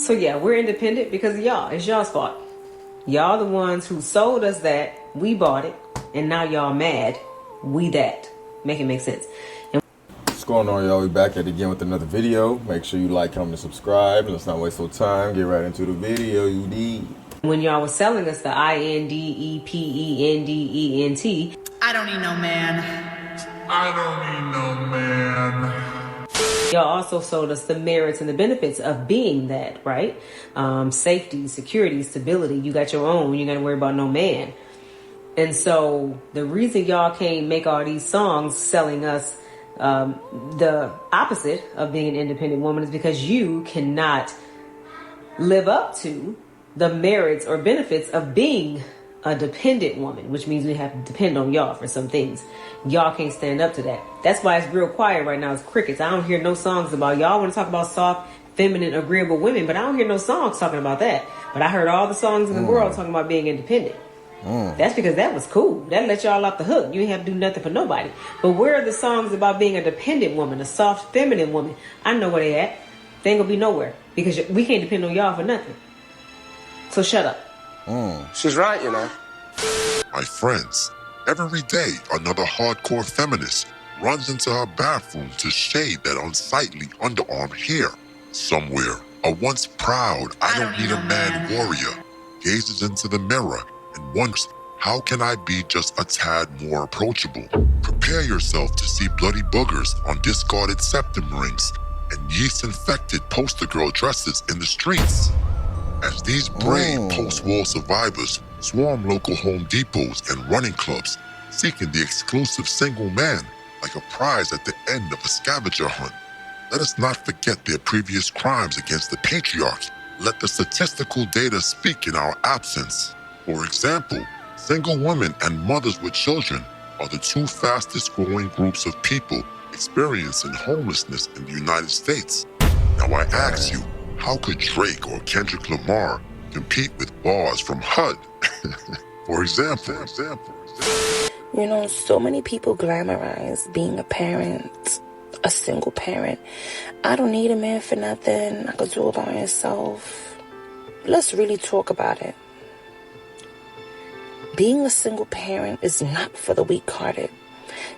So yeah, we're independent because of y'all. It's y'all's fault. Y'all the ones who sold us that. We bought it. And now y'all mad. We that. Make it make sense. What's going on, y'all? We back at it again with another video. Make sure you like, comment, and subscribe. And let's not waste no time. Get right into the video, you need. When y'all was selling us the INDEPENDENT. I don't need no man. I don't need no man. Y'all also sold us the merits and the benefits of being that, right? Safety, security, stability. You got your own. You ain't got to worry about no man. And so the reason y'all can't make all these songs selling us the opposite of being an independent woman is because you cannot live up to the merits or benefits of being a dependent woman, which means we have to depend on y'all for some things. Y'all can't stand up to that. That's why it's real quiet right now. It's crickets. I don't hear no songs about y'all want to talk about soft, feminine, agreeable women, but I don't hear no songs talking about that. But I heard all the songs in the world talking about being independent. That's because that was cool. That let y'all off the hook. You ain't have to do nothing for nobody. But where are the songs about being a dependent woman, a soft, feminine woman? I know where they at. They ain't gonna be nowhere because we can't depend on y'all for nothing. So shut up. She's right, you know. My friends, every day another hardcore feminist runs into her bathroom to shade that unsightly underarm hair. Somewhere, a once proud I don't need a man warrior gazes into the mirror and wonders, how can I be just a tad more approachable? Prepare yourself to see bloody boogers on discarded septum rings and yeast-infected poster girl dresses in the streets. As these brave post-war survivors swarm local Home Depots and running clubs, seeking the exclusive single man like a prize at the end of a scavenger hunt. Let us not forget their previous crimes against the patriarchy. Let the statistical data speak in our absence. For example, single women and mothers with children are the two fastest growing groups of people experiencing homelessness in the United States. Now I ask you, how could Drake or Kendrick Lamar compete with bars from HUD? For example. You know, so many people glamorize being a parent, a single parent. I don't need a man for nothing. I could do it by myself. Let's really talk about it. Being a single parent is not for the weak-hearted.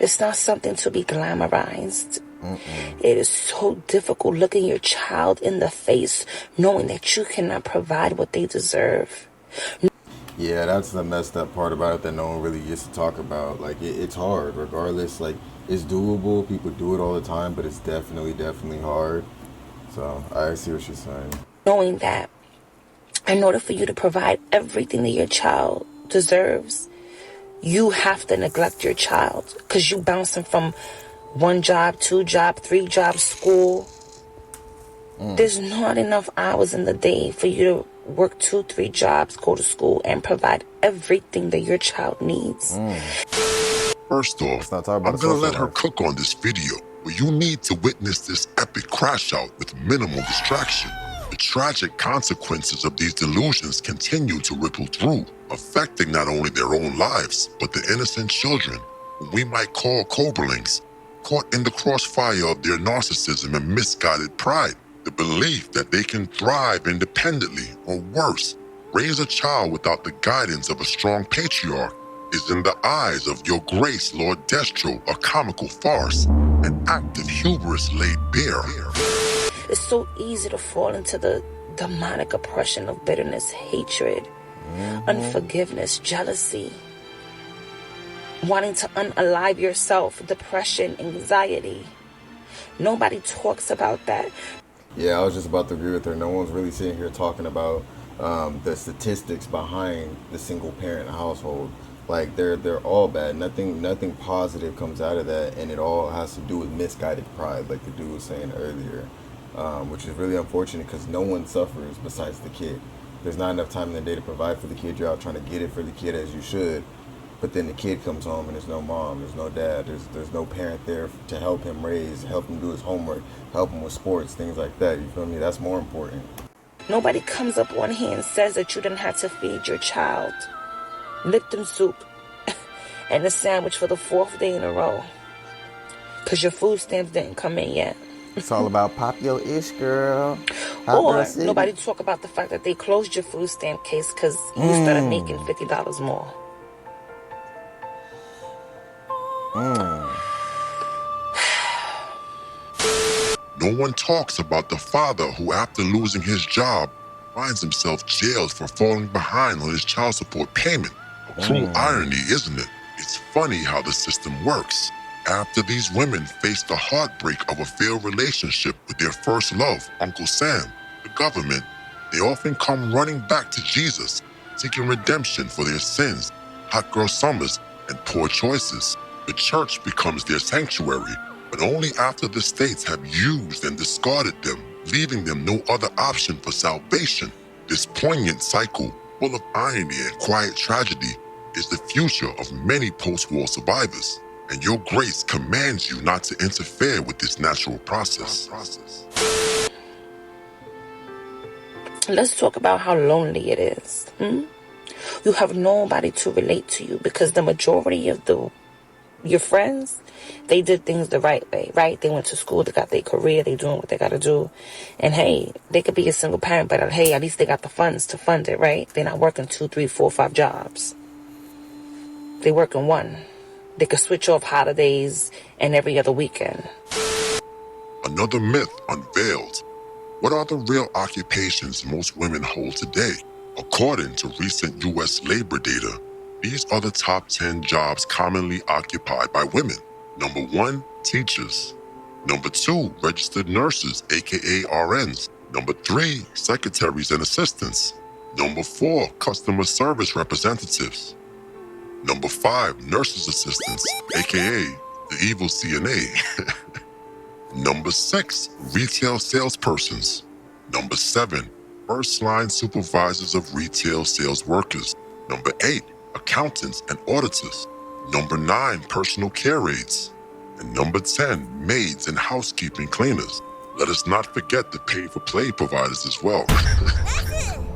It's not something to be glamorized. It is so difficult looking your child in the face, knowing that you cannot provide what they deserve. Yeah, that's the messed up part about it that no one really gets to talk about. Like, it's hard, regardless. Like, it's doable. People do it all the time, but it's definitely hard. So, I see what she's saying. Knowing that in order for you to provide everything that your child deserves, you have to neglect your child because you bouncing from one job, two job, three jobs, school. There's not enough hours in the day for you to work 2-3 jobs, go to school, and provide everything that your child needs. First off, I'm gonna let her cook on this video, where you need to witness this epic crash out with minimal distraction. The tragic consequences of these delusions continue to ripple through, affecting not only their own lives, but the innocent children, whom we might call Coberlings, caught in the crossfire of their narcissism and misguided pride. The belief that they can thrive independently, or worse, raise a child without the guidance of a strong patriarch, is in the eyes of your grace, Lord Destro, a comical farce, an act of hubris laid bare. It's so easy to fall into the demonic oppression of bitterness, hatred, unforgiveness, jealousy, wanting to unalive yourself, depression, anxiety. Nobody talks about that. Yeah, I was just about to agree with her. No one's really sitting here talking about the statistics behind the single parent household. Like, they're all bad. Nothing positive comes out of that, and it all has to do with misguided pride, like the dude was saying earlier, which is really unfortunate because no one suffers besides the kid. There's not enough time in the day to provide for the kid. You're out trying to get it for the kid as you should, but then the kid comes home and there's no mom, there's no dad, there's no parent there to help him raise, help him do his homework, help him with sports, things like that. You feel me? That's more important. Nobody comes up one hand and says that you didn't have to feed your child Lipton soup and a sandwich for the 4th day in a row because your food stamps didn't come in yet. It's all about pop your ish, girl. Hot Or Girl City. nobody talk about the fact that they closed your food stamp case because you started making $50 more. No one talks about the father who, after losing his job, finds himself jailed for falling behind on his child support payment. A cruel irony, isn't it? It's funny how the system works. After these women face the heartbreak of a failed relationship with their first love, Uncle Sam, the government, they often come running back to Jesus, seeking redemption for their sins, hot girl summers, and poor choices. The church becomes their sanctuary, but only after the states have used and discarded them, leaving them no other option for salvation. This poignant cycle, full of irony and quiet tragedy, is the future of many post-war survivors, and your grace commands you not to interfere with this natural process. Let's talk about how lonely it is. You have nobody to relate to you because the majority of your friends, they did things the right way, right? They went to school, they got their career, they doing what they got to do. And hey, they could be a single parent, but hey, at least they got the funds to fund it, right? They're not working 2, 3, 4, 5 jobs. They work in one. They could switch off holidays and every other weekend. Another myth unveiled. What are the real occupations most women hold today? According to recent U.S. labor data, these are the top 10 jobs commonly occupied by women. Number 1, teachers. Number 2, registered nurses, aka RNs. Number 3, secretaries and assistants. Number 4, customer service representatives. Number 5, nurses assistants, aka the evil CNA. Number 6, retail salespersons. Number 7, first-line supervisors of retail sales workers. Number 8, accountants and auditors. Number 9, personal care aides. And number 10, maids and housekeeping cleaners. Let us not forget the pay-for-play providers as well.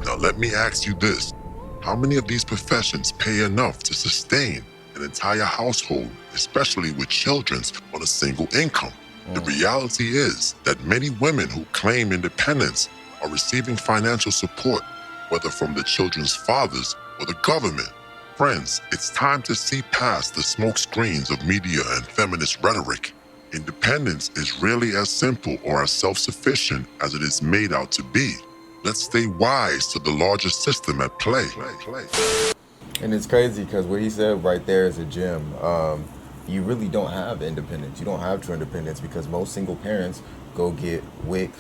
Now let me ask you this. How many of these professions pay enough to sustain an entire household, especially with children on a single income? The reality is that many women who claim independence are receiving financial support, whether from the children's fathers or the government. Friends, it's time to see past the smoke screens of media and feminist rhetoric. Independence is really as simple or as self-sufficient as it is made out to be. Let's stay wise to the larger system at play. And it's crazy because what he said right there is a gem. You really don't have independence. You don't have true independence because most single parents go get WIC,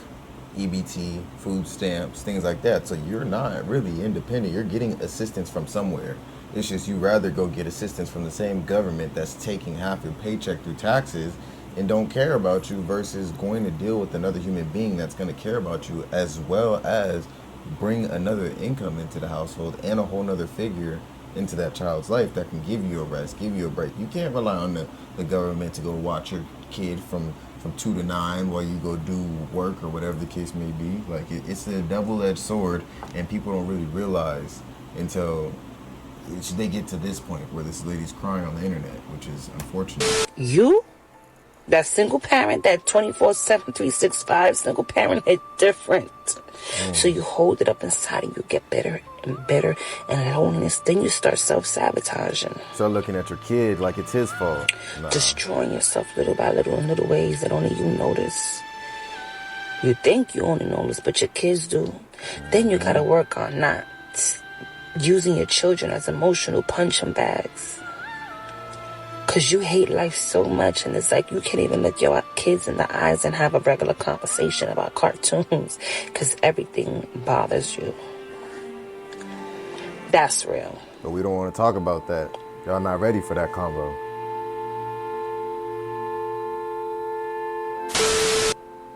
EBT, food stamps, things like that. So you're not really independent. You're getting assistance from somewhere. It's just you rather go get assistance from the same government that's taking half your paycheck through taxes and don't care about you versus going to deal with another human being that's going to care about you as well as bring another income into the household and a whole nother figure into that child's life that can give you a rest, give you a break. You can't rely on the government to go watch your kid from 2 to 9 while you go do work or whatever the case may be. Like it's a double-edged sword, and people don't really realize until they get to this point where this lady's crying on the internet, which is unfortunate. You? That single parent, that 24/7, 365 single parent, it's different. So you hold it up inside and you get better and better and loneliness. Then you start self-sabotaging. Start looking at your kid like it's his fault. Nah. Destroying yourself little by little in little ways that only you notice. You think you only notice, but your kids do. Then you gotta work on not using your children as emotional punching bags. Because you hate life so much, and it's like you can't even look your kids in the eyes and have a regular conversation about cartoons because everything bothers you. That's real. But we don't want to talk about that. Y'all not ready for that combo.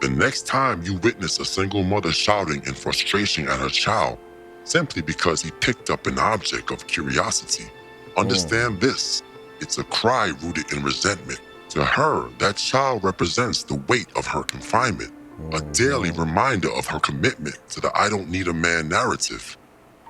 The next time you witness a single mother shouting in frustration at her child simply because he picked up an object of curiosity, understand this. It's a cry rooted in resentment. To her, that child represents the weight of her confinement, a daily reminder of her commitment to the I don't need a man narrative.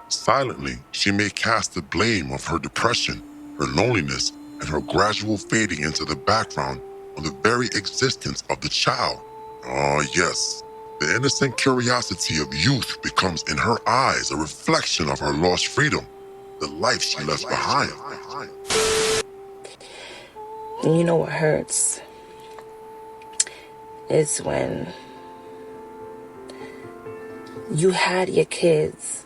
Silently, she may cast the blame of her depression, her loneliness, and her gradual fading into the background on the very existence of the child. Oh, yes. The innocent curiosity of youth becomes in her eyes a reflection of her lost freedom, the life she left behind. And you know what hurts? Is when you had your kids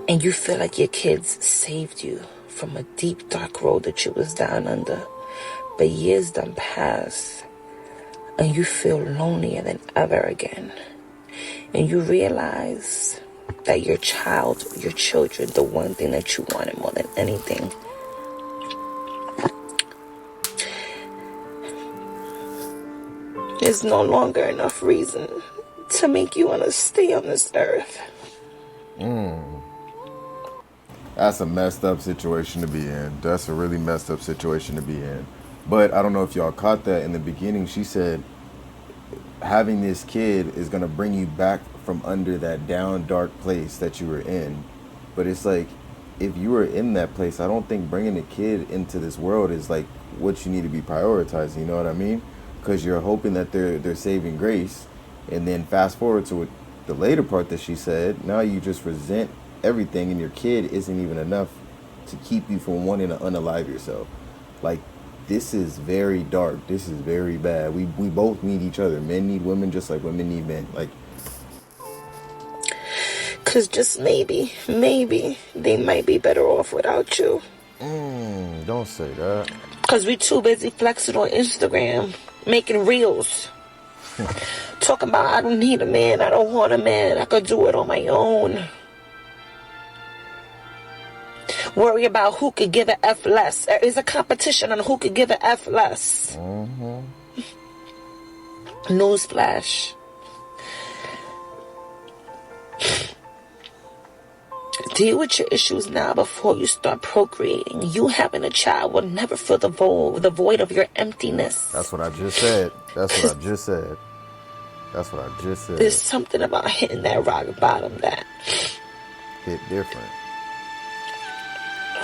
and you feel like your kids saved you from a deep, dark road that you was down under. But years done pass and you feel lonelier than ever again. And you realize that your child, your children, the one thing that you wanted more than anything, there's no longer enough reason to make you want to stay on this earth. That's a messed up situation to be in. That's a really messed up situation to be in. But I don't know if y'all caught that in the beginning. She said having this kid is going to bring you back from under that down, dark place that you were in. But it's like, if you were in that place, I don't think bringing a kid into this world is like what you need to be prioritizing. You know what I mean? Because you're hoping that they're saving grace. And then fast forward to the later part that she said, now you just resent everything, and your kid isn't even enough to keep you from wanting to unalive yourself. Like, this is very dark. This is very bad. We both need each other. Men need women just like women need men. Like, Because just maybe, they might be better off without you. don't say that. Because we too busy flexing on Instagram, making reels. Talking about, I don't need a man, I don't want a man, I could do it on my own. Worry about who could give a F less. There is a competition on who could give a F less. Newsflash. Deal with your issues now before you start procreating. You having a child will never fill the void of your emptiness. That's what I just said. That's what I just said. That's what I just said. There's something about hitting that rock bottom that Hit different.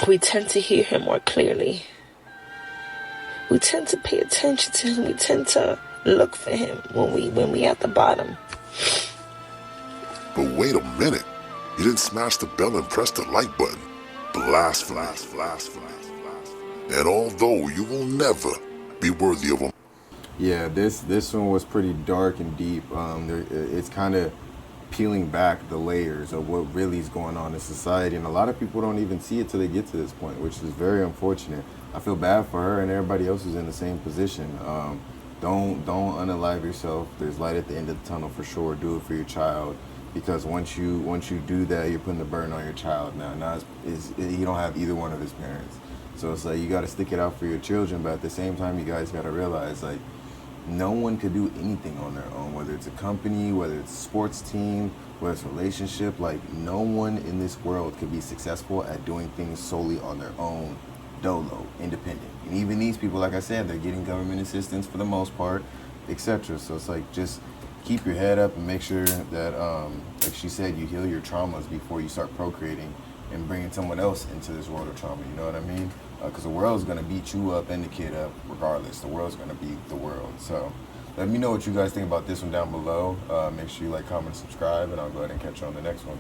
we tend to hear him more clearly. We tend to pay attention to him. We tend to look for him when we at the bottom. But wait a minute. You didn't smash the bell and press the like button. Blasphemy. And although you will never be worthy of a... Yeah, this one was pretty dark and deep. It's kind of peeling back the layers of what really is going on in society, and a lot of people don't even see it till they get to this point, which is very unfortunate. I feel bad for her and everybody else who's in the same position. Don't unalive yourself. There's light at the end of the tunnel for sure. Do it for your child, because once you do that, you're putting the burden on your child. Now he don't have either one of his parents, so it's like you got to stick it out for your children. But at the same time, you guys got to realize, like, no one could do anything on their own, whether it's a company, whether it's a sports team, whether it's a relationship. Like, no one in this world could be successful at doing things solely on their own, dolo, independent. And even these people, like I said, they're getting government assistance for the most part, etc. So it's like, just keep your head up and make sure that, like she said, you heal your traumas before you start procreating and bringing someone else into this world of trauma. You know what I mean? Because the world's going to beat you up and the kid up regardless. The world's going to be the world. So let me know what you guys think about this one down below. Make sure you like, comment, subscribe, and I'll go ahead and catch you on the next one.